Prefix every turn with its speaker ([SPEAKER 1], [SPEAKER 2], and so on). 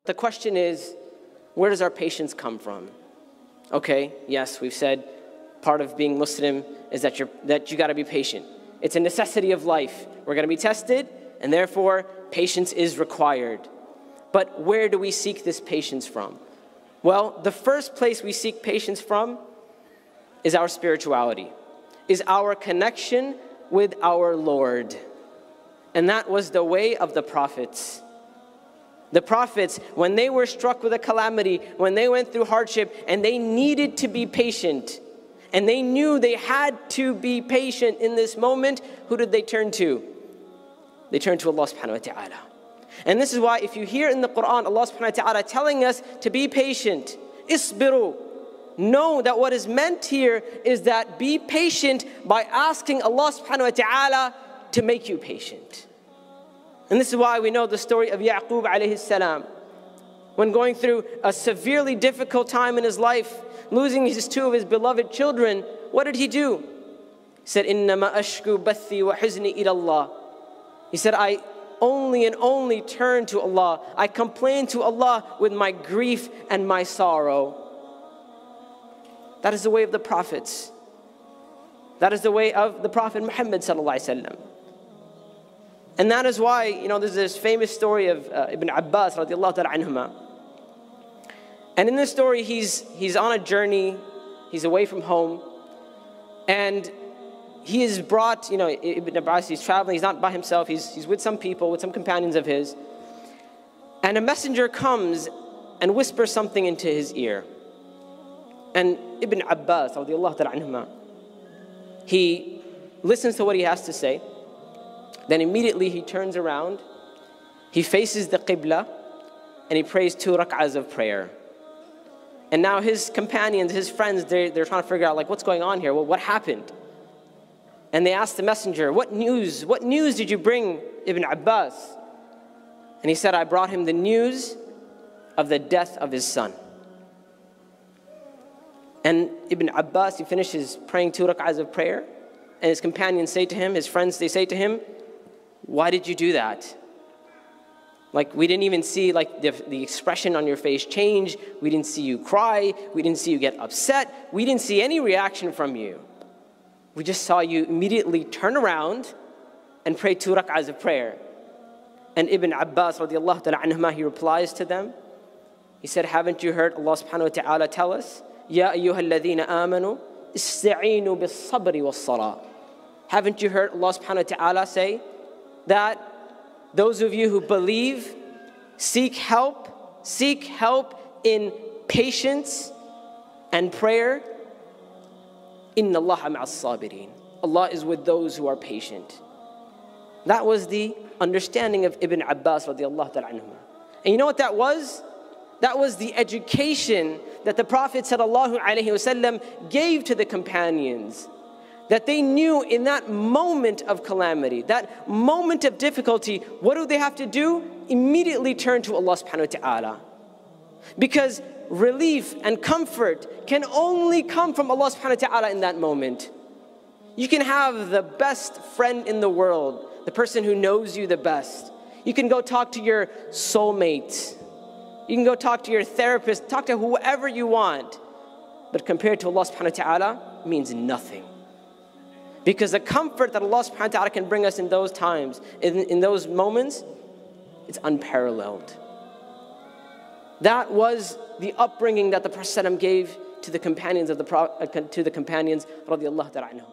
[SPEAKER 1] The question is, where does our patience come from? Okay, yes, we've said part of being Muslim is that you got to be patient. It's a necessity of life. We're going to be tested, and therefore patience is required. But where do we seek this patience from? Well, the first place we seek patience from is our spirituality, is our connection with our Lord. And that was the way of the prophets. The prophets, when they were struck with a calamity, when they went through hardship, and they needed to be patient, and they knew they had to be patient in this moment, who did they turn to? They turned to Allah subhanahu wa ta'ala. And this is why if you hear in the Quran, Allah subhanahu wa ta'ala telling us to be patient, isbiru, know that what is meant here is that be patient by asking Allah subhanahu wa ta'ala to make you patient. And this is why we know the story of Yaqub alayhi salam. When going through a severely difficult time in his life, losing two of his beloved children, what did he do? He said, إِنَّمَا أَشْكُو بَثِّي وَحُزْنِي إِلَى اللَّهِ. He said, I only and only turn to Allah. I complain to Allah with my grief and my sorrow. That is the way of the prophets. That is the way of the Prophet Muhammad sallallahu alaihi wasallam. And that is why, there's this famous story of Ibn Abbas radiallahu ta'ala anhuma. And in this story, he's on a journey, he's away from home, and he is brought, Ibn Abbas, he's traveling, he's not by himself, he's with some people, with some companions of his. And a messenger comes and whispers something into his ear. And Ibn Abbas radiallahu ta'ala anhuma, he listens to what he has to say. Then immediately he turns around, he faces the Qibla, and he prays 2 rak'ahs of prayer. And now his companions, his friends, they're trying to figure out, what's going on here? Well, what happened? And they asked the messenger, what news did you bring Ibn Abbas? And he said, I brought him the news of the death of his son. And Ibn Abbas, he finishes praying 2 rak'ahs of prayer, and his companions say to him, his friends, they say to him, why did you do that? We didn't even see the expression on your face change. We didn't see you cry. We didn't see you get upset. We didn't see any reaction from you. We just saw you immediately turn around and pray 2 rak'ahs of prayer. And Ibn Abbas radiallahu ta'ala anhuma, he replies to them. He said, haven't you heard Allah subhanahu wa ta'ala tell us, Ya ayyuha alladhina amanu, ista'inu bis-sabri was-salah. Haven't you heard Allah subhanahu wa ta'ala say that those of you who believe, seek help in patience and prayer. Inna Allaha ma'as sabirin. Allah is with those who are patient. That was the understanding of Ibn Abbas radiallahu ta'ala anhu. And you know what that was? That was the education that the Prophet sallallahu alaihi wasallam gave to the companions. That they knew in that moment of calamity, that moment of difficulty, what do they have to do? Immediately turn to Allah subhanahu wa ta'ala. Because relief and comfort can only come from Allah subhanahu wa ta'ala in that moment. You can have the best friend in the world, the person who knows you the best. You can go talk to your soulmate. You can go talk to your therapist, talk to whoever you want. But compared to Allah subhanahu wa ta'ala, it means nothing. Because the comfort that Allah subhanahu wa ta'ala can bring us in those times, in those moments, it's unparalleled. That was the upbringing that the Prophet ﷺ gave to the companions of radiallahu ta'ala anhum.